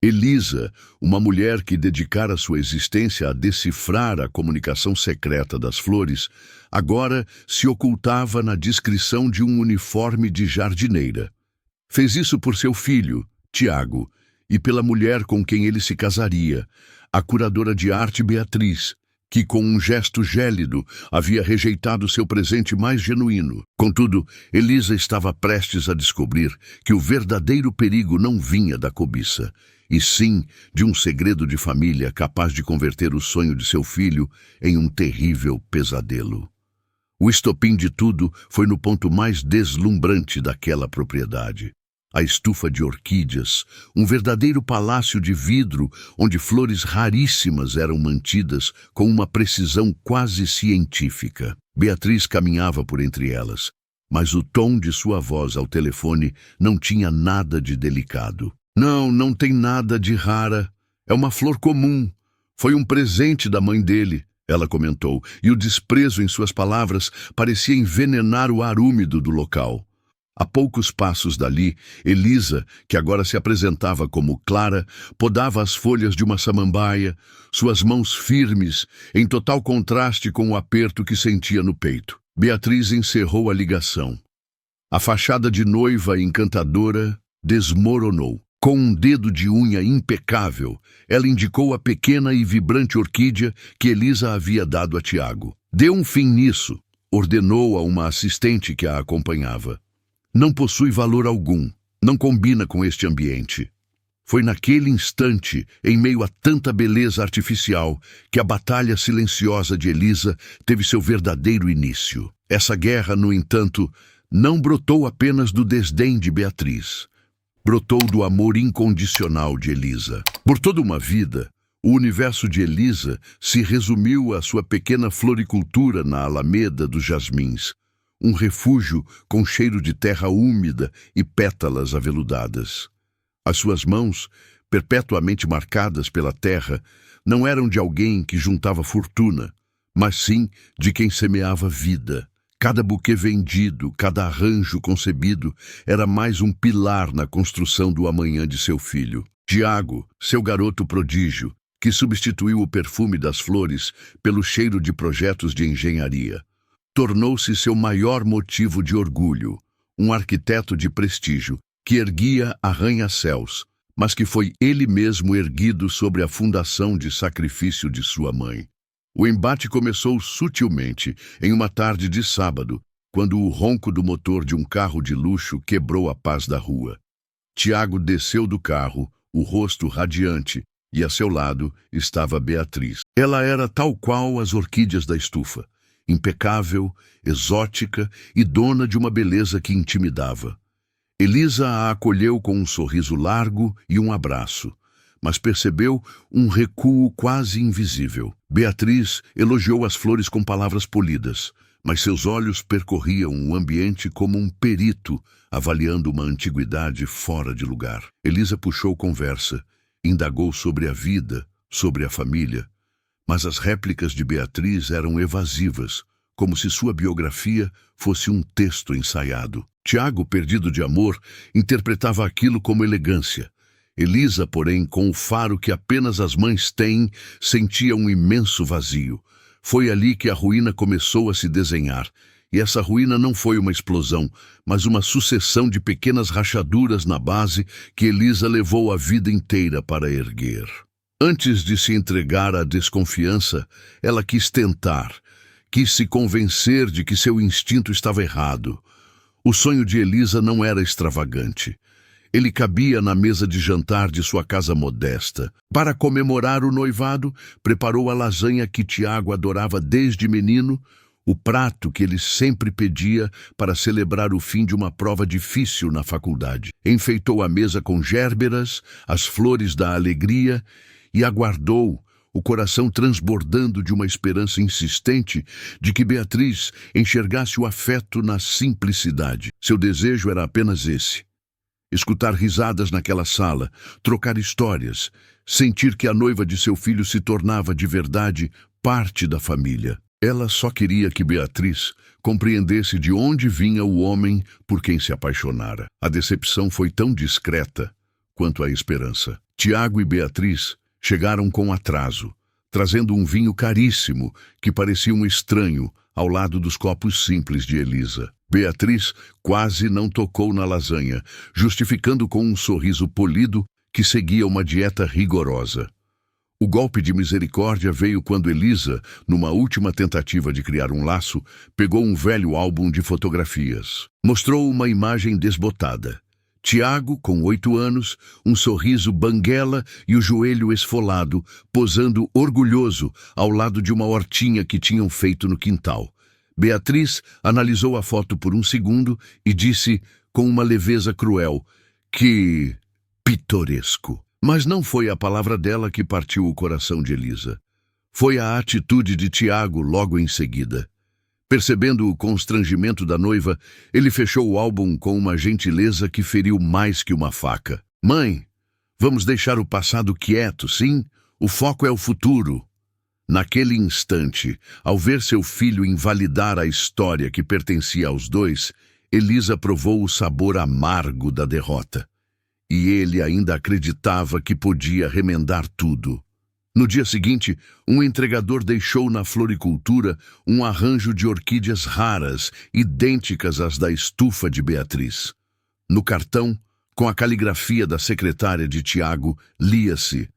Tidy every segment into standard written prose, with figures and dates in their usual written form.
Elisa, uma mulher que dedicara sua existência a decifrar a comunicação secreta das flores, agora se ocultava na discrição de um uniforme de jardineira. Fez isso por seu filho, Tiago, e pela mulher com quem ele se casaria, a curadora de arte Beatriz, que com um gesto gélido havia rejeitado seu presente mais genuíno. Contudo, Elisa estava prestes a descobrir que o verdadeiro perigo não vinha da cobiça, e sim de um segredo de família capaz de converter o sonho de seu filho em um terrível pesadelo. O estopim de tudo foi no ponto mais deslumbrante daquela propriedade. A estufa de orquídeas, um verdadeiro palácio de vidro onde flores raríssimas eram mantidas com uma precisão quase científica. Beatriz caminhava por entre elas, mas o tom de sua voz ao telefone não tinha nada de delicado. Não tem nada de rara. É uma flor comum. Foi um presente da mãe dele, ela comentou, e o desprezo em suas palavras parecia envenenar o ar úmido do local. A poucos passos dali, Elisa, que agora se apresentava como Clara, podava as folhas de uma samambaia, suas mãos firmes, em total contraste com o aperto que sentia no peito. Beatriz encerrou a ligação. A fachada de noiva encantadora desmoronou. Com um dedo de unha impecável, ela indicou a pequena e vibrante orquídea que Elisa havia dado a Tiago. Dê um fim nisso, ordenou a uma assistente que a acompanhava. Não possui valor algum, não combina com este ambiente. Foi naquele instante, em meio a tanta beleza artificial, que a batalha silenciosa de Elisa teve seu verdadeiro início. Essa guerra, no entanto, não brotou apenas do desdém de Beatriz. Brotou do amor incondicional de Elisa. Por toda uma vida, o universo de Elisa se resumiu à sua pequena floricultura na Alameda dos Jasmins, um refúgio com cheiro de terra úmida e pétalas aveludadas. As suas mãos, perpetuamente marcadas pela terra, não eram de alguém que juntava fortuna, mas sim de quem semeava vida. Cada buquê vendido, cada arranjo concebido, era mais um pilar na construção do amanhã de seu filho. Tiago, seu garoto prodígio, que substituiu o perfume das flores pelo cheiro de projetos de engenharia, tornou-se seu maior motivo de orgulho, um arquiteto de prestígio que erguia arranha-céus, mas que foi ele mesmo erguido sobre a fundação de sacrifício de sua mãe. O embate começou sutilmente, em uma tarde de sábado, quando o ronco do motor de um carro de luxo quebrou a paz da rua. Tiago desceu do carro, o rosto radiante, e a seu lado estava Beatriz. Ela era tal qual as orquídeas da estufa, impecável, exótica e dona de uma beleza que intimidava. Elisa a acolheu com um sorriso largo e um abraço, mas percebeu um recuo quase invisível. Beatriz elogiou as flores com palavras polidas, mas seus olhos percorriam o ambiente como um perito, avaliando uma antiguidade fora de lugar. Elisa puxou conversa, indagou sobre a vida, sobre a família, mas as réplicas de Beatriz eram evasivas, como se sua biografia fosse um texto ensaiado. Tiago, perdido de amor, interpretava aquilo como elegância. Elisa, porém, com o faro que apenas as mães têm, sentia um imenso vazio. Foi ali que a ruína começou a se desenhar, e essa ruína não foi uma explosão, mas uma sucessão de pequenas rachaduras na base que Elisa levou a vida inteira para erguer. Antes de se entregar à desconfiança, ela quis tentar, quis se convencer de que seu instinto estava errado. O sonho de Elisa não era extravagante. Ele cabia na mesa de jantar de sua casa modesta. Para comemorar o noivado, preparou a lasanha que Tiago adorava desde menino, o prato que ele sempre pedia para celebrar o fim de uma prova difícil na faculdade. Enfeitou a mesa com gérberas, as flores da alegria, e aguardou, o coração transbordando de uma esperança insistente de que Beatriz enxergasse o afeto na simplicidade. Seu desejo era apenas esse: escutar risadas naquela sala, trocar histórias, sentir que a noiva de seu filho se tornava de verdade parte da família. Ela só queria que Beatriz compreendesse de onde vinha o homem por quem se apaixonara. A decepção foi tão discreta quanto à esperança. Tiago e Beatriz chegaram com atraso, trazendo um vinho caríssimo que parecia um estranho ao lado dos copos simples de Elisa. Beatriz quase não tocou na lasanha, justificando com um sorriso polido que seguia uma dieta rigorosa. O golpe de misericórdia veio quando Elisa, numa última tentativa de criar um laço, pegou um velho álbum de fotografias. Mostrou uma imagem desbotada. Tiago, com 8 anos, um sorriso banguela e o joelho esfolado, posando orgulhoso ao lado de uma hortinha que tinham feito no quintal. Beatriz analisou a foto por um segundo e disse, com uma leveza cruel, que pitoresco. Mas não foi a palavra dela que partiu o coração de Elisa. Foi a atitude de Tiago logo em seguida. Percebendo o constrangimento da noiva, ele fechou o álbum com uma gentileza que feriu mais que uma faca. Mãe, vamos deixar o passado quieto, sim? O foco é o futuro. Naquele instante, ao ver seu filho invalidar a história que pertencia aos dois, Elisa provou o sabor amargo da derrota. E ele ainda acreditava que podia remendar tudo. No dia seguinte, um entregador deixou na floricultura um arranjo de orquídeas raras, idênticas às da estufa de Beatriz. No cartão, com a caligrafia da secretária de Tiago, lia-se: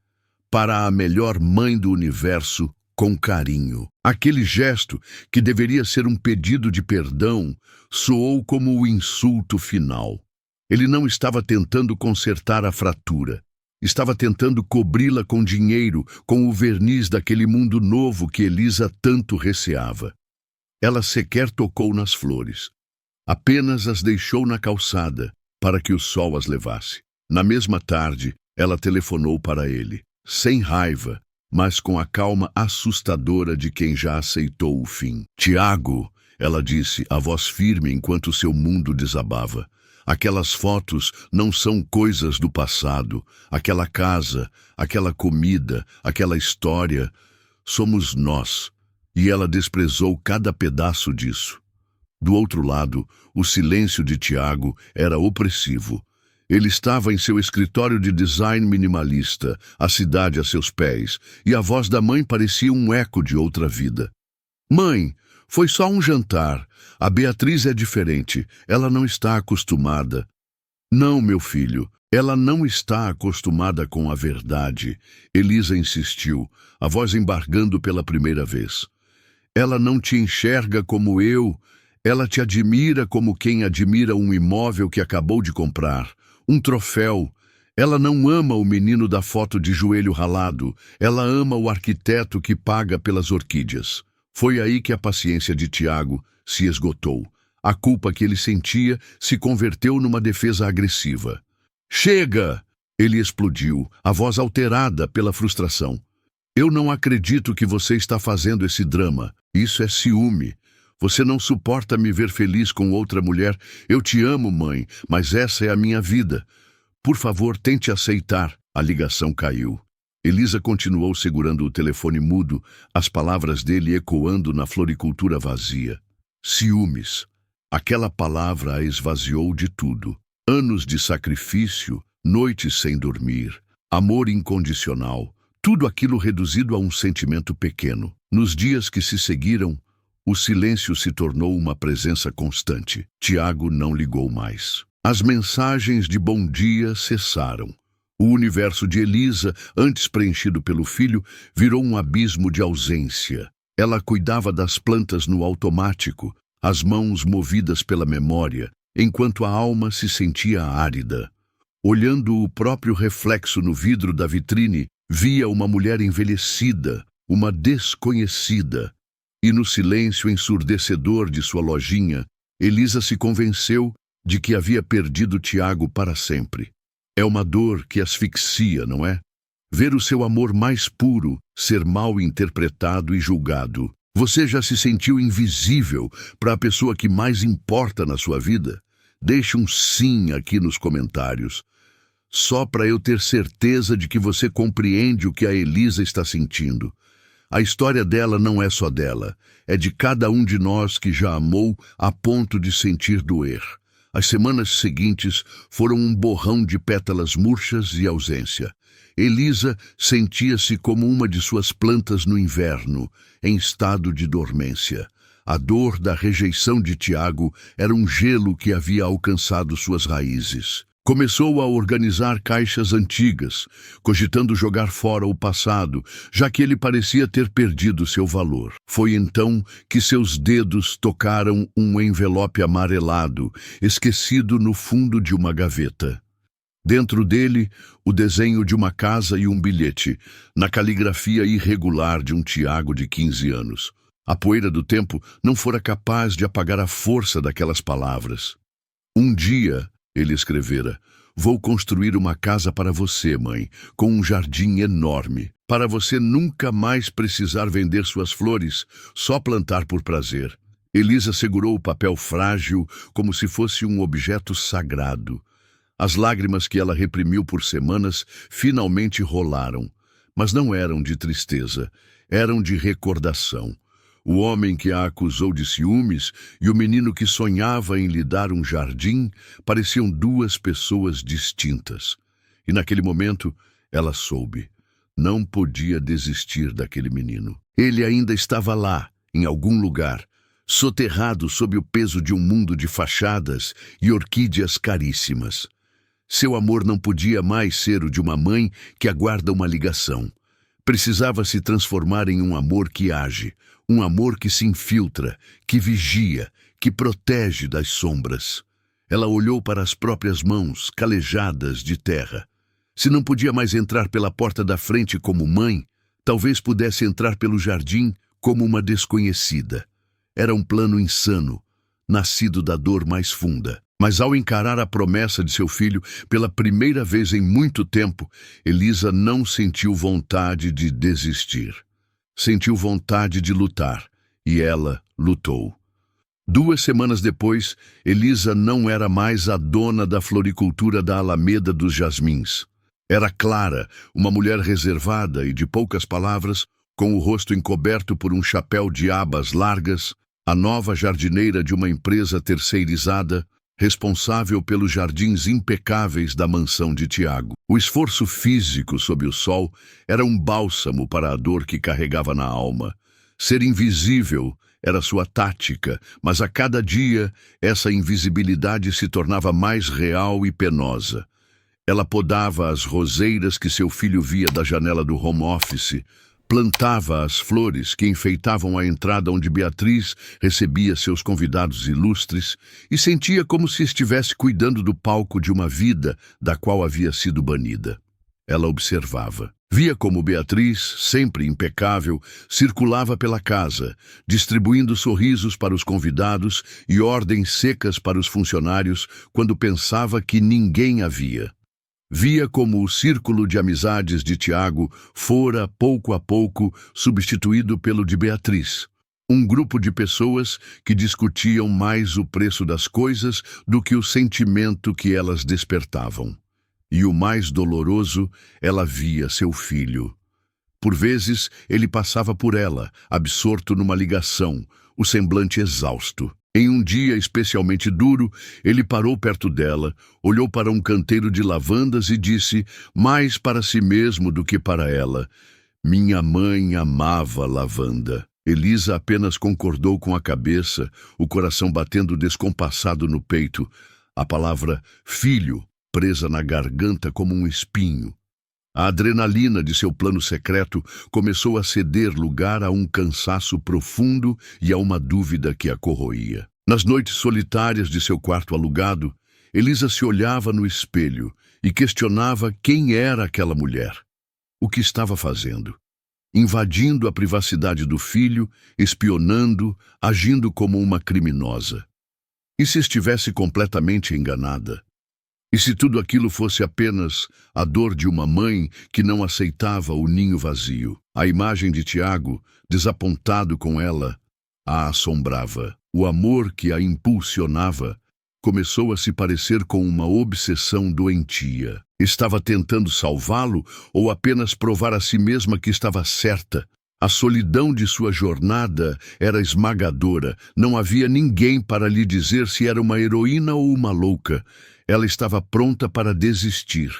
para a melhor mãe do universo, com carinho. Aquele gesto, que deveria ser um pedido de perdão, soou como o insulto final. Ele não estava tentando consertar a fratura. Estava tentando cobri-la com dinheiro, com o verniz daquele mundo novo que Elisa tanto receava. Ela sequer tocou nas flores. Apenas as deixou na calçada, para que o sol as levasse. Na mesma tarde, ela telefonou para ele, sem raiva, mas com a calma assustadora de quem já aceitou o fim. Tiago, ela disse, a voz firme enquanto seu mundo desabava. Aquelas fotos não são coisas do passado. Aquela casa, aquela comida, aquela história, somos nós. E ela desprezou cada pedaço disso. Do outro lado, o silêncio de Tiago era opressivo. Ele estava em seu escritório de design minimalista, a cidade a seus pés, e a voz da mãe parecia um eco de outra vida. Mãe, foi só um jantar. A Beatriz é diferente. Ela não está acostumada. Não, meu filho. Ela não está acostumada com a verdade. Elisa insistiu, a voz embargando pela primeira vez. Ela não te enxerga como eu. Ela te admira como quem admira um imóvel que acabou de comprar. Um troféu. Ela não ama o menino da foto de joelho ralado. Ela ama o arquiteto que paga pelas orquídeas. Foi aí que a paciência de Tiago se esgotou. A culpa que ele sentia se converteu numa defesa agressiva. Chega! Ele explodiu, a voz alterada pela frustração. Eu não acredito que você está fazendo esse drama. Isso é ciúme. Você não suporta me ver feliz com outra mulher. Eu te amo, mãe, mas essa é a minha vida. Por favor, tente aceitar. A ligação caiu. Elisa continuou segurando o telefone mudo, as palavras dele ecoando na floricultura vazia. Ciúmes. Aquela palavra a esvaziou de tudo. Anos de sacrifício, noites sem dormir, amor incondicional, tudo aquilo reduzido a um sentimento pequeno. Nos dias que se seguiram, o silêncio se tornou uma presença constante. Tiago não ligou mais. As mensagens de bom dia cessaram. O universo de Elisa, antes preenchido pelo filho, virou um abismo de ausência. Ela cuidava das plantas no automático, as mãos movidas pela memória, enquanto a alma se sentia árida. Olhando o próprio reflexo no vidro da vitrine, via uma mulher envelhecida, uma desconhecida. E no silêncio ensurdecedor de sua lojinha, Elisa se convenceu de que havia perdido Tiago para sempre. É uma dor que asfixia, não é? Ver o seu amor mais puro ser mal interpretado e julgado. Você já se sentiu invisível para a pessoa que mais importa na sua vida? Deixe um sim aqui nos comentários. Só para eu ter certeza de que você compreende o que a Elisa está sentindo. A história dela não é só dela. É de cada um de nós que já amou a ponto de sentir doer. As semanas seguintes foram um borrão de pétalas murchas e ausência. Elisa sentia-se como uma de suas plantas no inverno, em estado de dormência. A dor da rejeição de Tiago era um gelo que havia alcançado suas raízes. Começou a organizar caixas antigas, cogitando jogar fora o passado, já que ele parecia ter perdido seu valor. Foi então que seus dedos tocaram um envelope amarelado, esquecido no fundo de uma gaveta. Dentro dele, o desenho de uma casa e um bilhete, na caligrafia irregular de um Tiago de 15 anos. A poeira do tempo não fora capaz de apagar a força daquelas palavras. Um dia, ele escrevera, vou construir uma casa para você, mãe, com um jardim enorme, para você nunca mais precisar vender suas flores, só plantar por prazer. Elisa segurou o papel frágil como se fosse um objeto sagrado. As lágrimas que ela reprimiu por semanas finalmente rolaram, mas não eram de tristeza, eram de recordação. O homem que a acusou de ciúmes e o menino que sonhava em lhe dar um jardim pareciam duas pessoas distintas. E naquele momento, ela soube. Não podia desistir daquele menino. Ele ainda estava lá, em algum lugar, soterrado sob o peso de um mundo de fachadas e orquídeas caríssimas. Seu amor não podia mais ser o de uma mãe que aguarda uma ligação. Precisava se transformar em um amor que age, um amor que se infiltra, que vigia, que protege das sombras. Ela olhou para as próprias mãos, calejadas de terra. Se não podia mais entrar pela porta da frente como mãe, talvez pudesse entrar pelo jardim como uma desconhecida. Era um plano insano, nascido da dor mais funda. Mas ao encarar a promessa de seu filho pela primeira vez em muito tempo, Elisa não sentiu vontade de desistir. Sentiu vontade de lutar, e ela lutou. 2 semanas depois, Elisa não era mais a dona da floricultura da Alameda dos Jasmins. Era Clara, uma mulher reservada e de poucas palavras, com o rosto encoberto por um chapéu de abas largas, a nova jardineira de uma empresa terceirizada, responsável pelos jardins impecáveis da mansão de Tiago. O esforço físico sob o sol era um bálsamo para a dor que carregava na alma. Ser invisível era sua tática, mas a cada dia essa invisibilidade se tornava mais real e penosa. Ela podava as roseiras que seu filho via da janela do home office, plantava as flores que enfeitavam a entrada onde Beatriz recebia seus convidados ilustres e sentia como se estivesse cuidando do palco de uma vida da qual havia sido banida. Ela observava. Via como Beatriz, sempre impecável, circulava pela casa, distribuindo sorrisos para os convidados e ordens secas para os funcionários quando pensava que ninguém havia. Via como o círculo de amizades de Tiago fora, pouco a pouco, substituído pelo de Beatriz. Um grupo de pessoas que discutiam mais o preço das coisas do que o sentimento que elas despertavam. E o mais doloroso, ela via seu filho. Por vezes, ele passava por ela, absorto numa ligação, o semblante exausto. Em um dia especialmente duro, ele parou perto dela, olhou para um canteiro de lavandas e disse, mais para si mesmo do que para ela, minha mãe amava lavanda. Elisa apenas concordou com a cabeça, o coração batendo descompassado no peito, a palavra filho presa na garganta como um espinho. A adrenalina de seu plano secreto começou a ceder lugar a um cansaço profundo e a uma dúvida que a corroía. Nas noites solitárias de seu quarto alugado, Elisa se olhava no espelho e questionava quem era aquela mulher. O que estava fazendo? Invadindo a privacidade do filho, espionando, agindo como uma criminosa. E se estivesse completamente enganada? E se tudo aquilo fosse apenas a dor de uma mãe que não aceitava o ninho vazio? A imagem de Tiago, desapontado com ela, a assombrava. O amor que a impulsionava começou a se parecer com uma obsessão doentia. Estava tentando salvá-lo ou apenas provar a si mesma que estava certa, A solidão de sua jornada era esmagadora. Não havia ninguém para lhe dizer se era uma heroína ou uma louca. Ela estava pronta para desistir.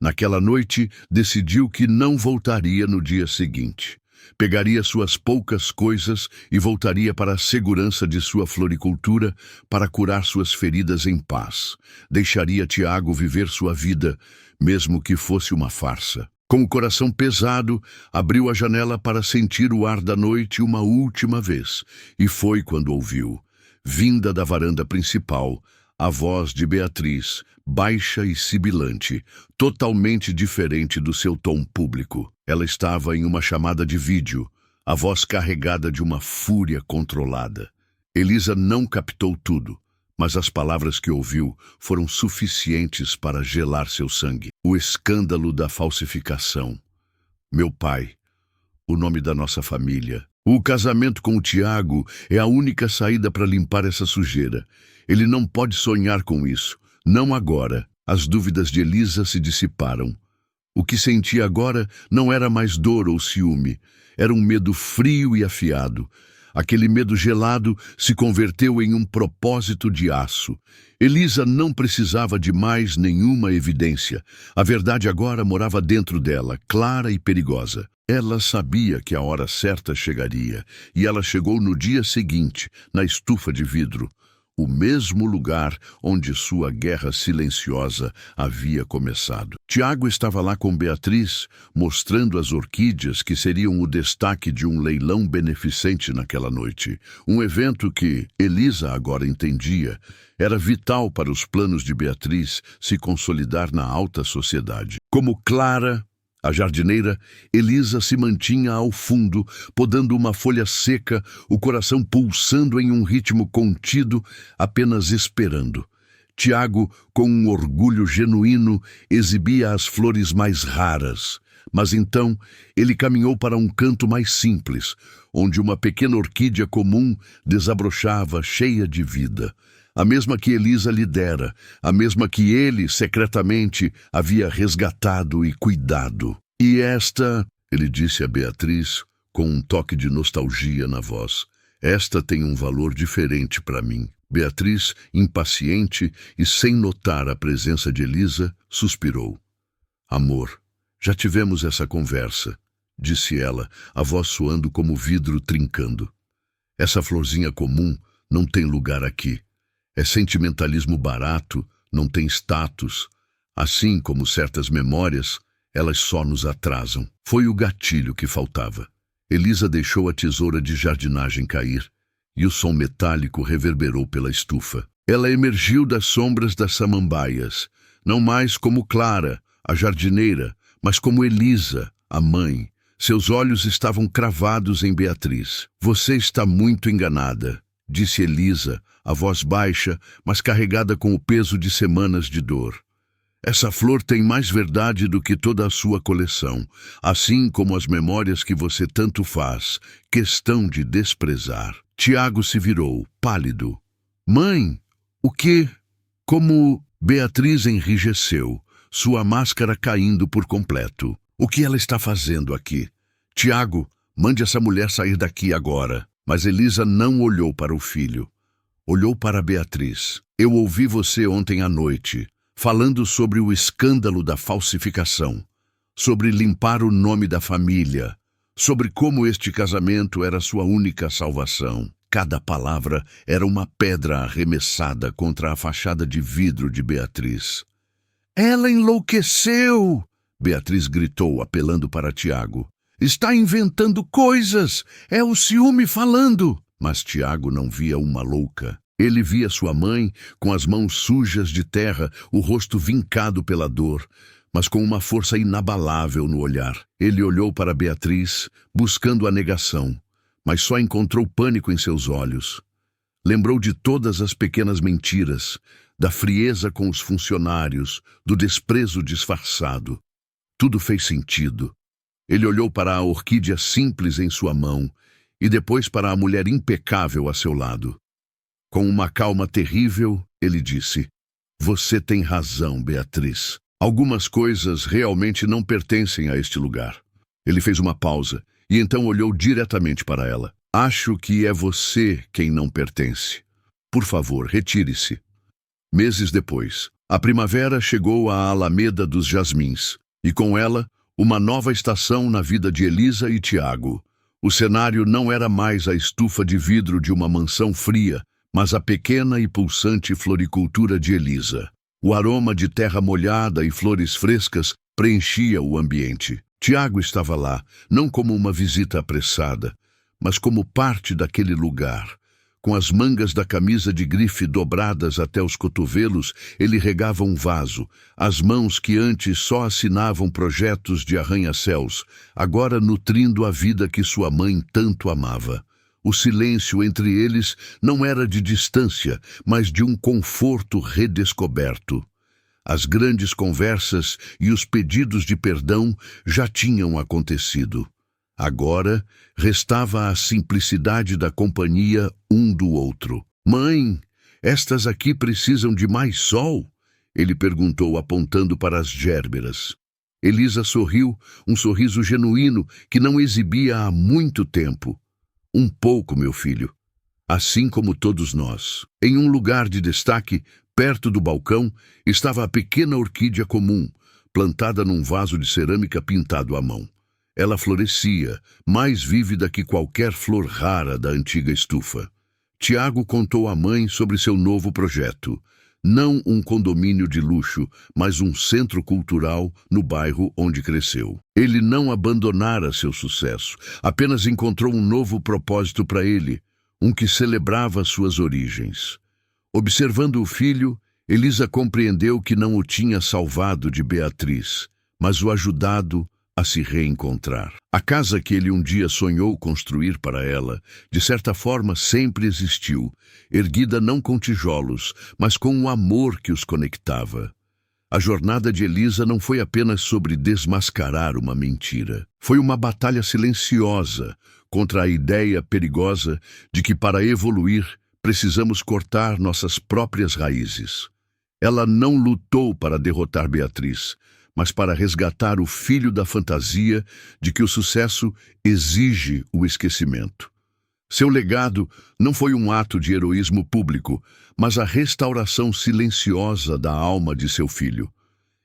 Naquela noite, decidiu que não voltaria no dia seguinte. Pegaria suas poucas coisas e voltaria para a segurança de sua floricultura para curar suas feridas em paz. Deixaria Tiago viver sua vida, mesmo que fosse uma farsa. Com o coração pesado, abriu a janela para sentir o ar da noite uma última vez. E foi quando ouviu, vinda da varanda principal, a voz de Beatriz, baixa e sibilante, totalmente diferente do seu tom público. Ela estava em uma chamada de vídeo, a voz carregada de uma fúria controlada. Elisa não captou tudo, mas as palavras que ouviu foram suficientes para gelar seu sangue. O escândalo da falsificação. Meu pai, o nome da nossa família. O casamento com o Tiago é a única saída para limpar essa sujeira. Ele não pode sonhar com isso. Não agora. As dúvidas de Elisa se dissiparam. O que sentia agora não era mais dor ou ciúme. Era um medo frio e afiado. Aquele medo gelado se converteu em um propósito de aço. Elisa não precisava de mais nenhuma evidência. A verdade agora morava dentro dela, clara e perigosa. Ela sabia que a hora certa chegaria, e ela chegou no dia seguinte, na estufa de vidro, o mesmo lugar onde sua guerra silenciosa havia começado. Tiago estava lá com Beatriz, mostrando as orquídeas que seriam o destaque de um leilão beneficente naquela noite. Um evento que, Elisa agora entendia, era vital para os planos de Beatriz se consolidar na alta sociedade. Como Clara, a jardineira, Elisa se mantinha ao fundo, podando uma folha seca, o coração pulsando em um ritmo contido, apenas esperando. Tiago, com um orgulho genuíno, exibia as flores mais raras. Mas então ele caminhou para um canto mais simples, onde uma pequena orquídea comum desabrochava cheia de vida. A mesma que Elisa lhe dera, a mesma que ele, secretamente, havia resgatado e cuidado. E esta, ele disse a Beatriz, com um toque de nostalgia na voz, esta tem um valor diferente para mim. Beatriz, impaciente e sem notar a presença de Elisa, suspirou. Amor, já tivemos essa conversa, disse ela, a voz soando como vidro trincando. Essa florzinha comum não tem lugar aqui. É sentimentalismo barato, não tem status. Assim como certas memórias, elas só nos atrasam. Foi o gatilho que faltava. Elisa deixou a tesoura de jardinagem cair, e o som metálico reverberou pela estufa. Ela emergiu das sombras das samambaias, não mais como Clara, a jardineira, mas como Elisa, a mãe. Seus olhos estavam cravados em Beatriz. Você está muito enganada, disse Elisa, a voz baixa, mas carregada com o peso de semanas de dor. Essa flor tem mais verdade do que toda a sua coleção, assim como as memórias que você tanto faz questão de desprezar. Tiago se virou, pálido. Mãe, o quê? Como Beatriz enrijeceu, sua máscara caindo por completo. O que ela está fazendo aqui? Tiago, mande essa mulher sair daqui agora. Mas Elisa não olhou para o filho. Olhou para Beatriz. Eu ouvi você ontem à noite, falando sobre o escândalo da falsificação, sobre limpar o nome da família, sobre como este casamento era sua única salvação. Cada palavra era uma pedra arremessada contra a fachada de vidro de Beatriz. Ela enlouqueceu! Beatriz gritou, apelando para Tiago. Está inventando coisas! É o ciúme falando! Mas Tiago não via uma louca. Ele via sua mãe, com as mãos sujas de terra, o rosto vincado pela dor, mas com uma força inabalável no olhar. Ele olhou para Beatriz, buscando a negação, mas só encontrou pânico em seus olhos. Lembrou de todas as pequenas mentiras, da frieza com os funcionários, do desprezo disfarçado. Tudo fez sentido. Ele olhou para a orquídea simples em sua mão e depois para a mulher impecável a seu lado. Com uma calma terrível, ele disse, você tem razão, Beatriz. Algumas coisas realmente não pertencem a este lugar. Ele fez uma pausa e então olhou diretamente para ela. Acho que é você quem não pertence. Por favor, retire-se. Meses depois, a primavera chegou à Alameda dos Jasmins, e com ela, uma nova estação na vida de Elisa e Tiago. O cenário não era mais a estufa de vidro de uma mansão fria, mas a pequena e pulsante floricultura de Elisa. O aroma de terra molhada e flores frescas preenchia o ambiente. Tiago estava lá, não como uma visita apressada, mas como parte daquele lugar. Com as mangas da camisa de grife dobradas até os cotovelos, ele regava um vaso. As mãos que antes só assinavam projetos de arranha-céus, agora nutrindo a vida que sua mãe tanto amava. O silêncio entre eles não era de distância, mas de um conforto redescoberto. As grandes conversas e os pedidos de perdão já tinham acontecido. Agora, restava a simplicidade da companhia um do outro. Mãe, estas aqui precisam de mais sol? Ele perguntou, apontando para as gérberas. Elisa sorriu, um sorriso genuíno que não exibia há muito tempo. Um pouco, meu filho. Assim como todos nós. Em um lugar de destaque, perto do balcão, estava a pequena orquídea comum, plantada num vaso de cerâmica pintado à mão. Ela florescia, mais vívida que qualquer flor rara da antiga estufa. Tiago contou à mãe sobre seu novo projeto. Não um condomínio de luxo, mas um centro cultural no bairro onde cresceu. Ele não abandonara seu sucesso, apenas encontrou um novo propósito para ele, um que celebrava suas origens. Observando o filho, Elisa compreendeu que não o tinha salvado de Beatriz, mas o ajudado a se reencontrar. A casa que ele um dia sonhou construir para ela, de certa forma sempre existiu, erguida não com tijolos, mas com o amor que os conectava. A jornada de Elisa não foi apenas sobre desmascarar uma mentira. Foi uma batalha silenciosa contra a ideia perigosa de que para evoluir precisamos cortar nossas próprias raízes. Ela não lutou para derrotar Beatriz, mas para resgatar o filho da fantasia de que o sucesso exige o esquecimento. Seu legado não foi um ato de heroísmo público, mas a restauração silenciosa da alma de seu filho.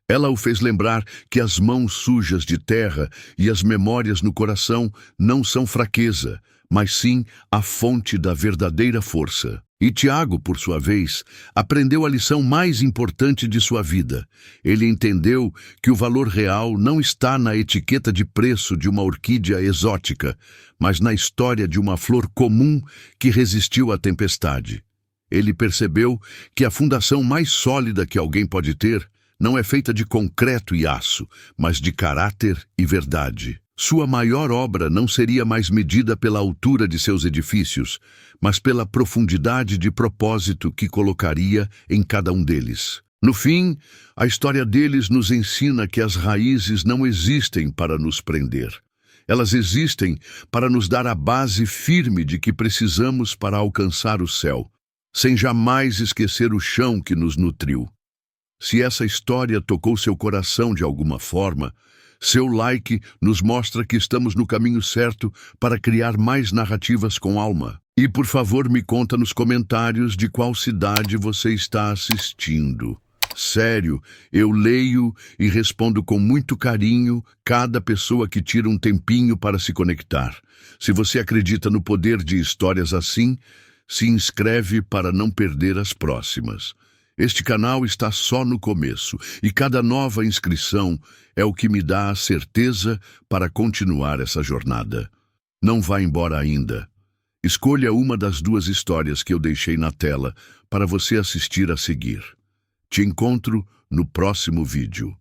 Ela o fez lembrar que as mãos sujas de terra e as memórias no coração não são fraqueza, mas sim a fonte da verdadeira força. E Tiago, por sua vez, aprendeu a lição mais importante de sua vida. Ele entendeu que o valor real não está na etiqueta de preço de uma orquídea exótica, mas na história de uma flor comum que resistiu à tempestade. Ele percebeu que a fundação mais sólida que alguém pode ter não é feita de concreto e aço, mas de caráter e verdade. Sua maior obra não seria mais medida pela altura de seus edifícios, mas pela profundidade de propósito que colocaria em cada um deles. No fim, a história deles nos ensina que as raízes não existem para nos prender. Elas existem para nos dar a base firme de que precisamos para alcançar o céu, sem jamais esquecer o chão que nos nutriu. Se essa história tocou seu coração de alguma forma, seu like nos mostra que estamos no caminho certo para criar mais narrativas com alma. E por favor me conta nos comentários de qual cidade você está assistindo. Sério, eu leio e respondo com muito carinho cada pessoa que tira um tempinho para se conectar. Se você acredita no poder de histórias assim, se inscreve para não perder as próximas. Este canal está só no começo e cada nova inscrição é o que me dá a certeza para continuar essa jornada. Não vá embora ainda. Escolha uma das duas histórias que eu deixei na tela para você assistir a seguir. Te encontro no próximo vídeo.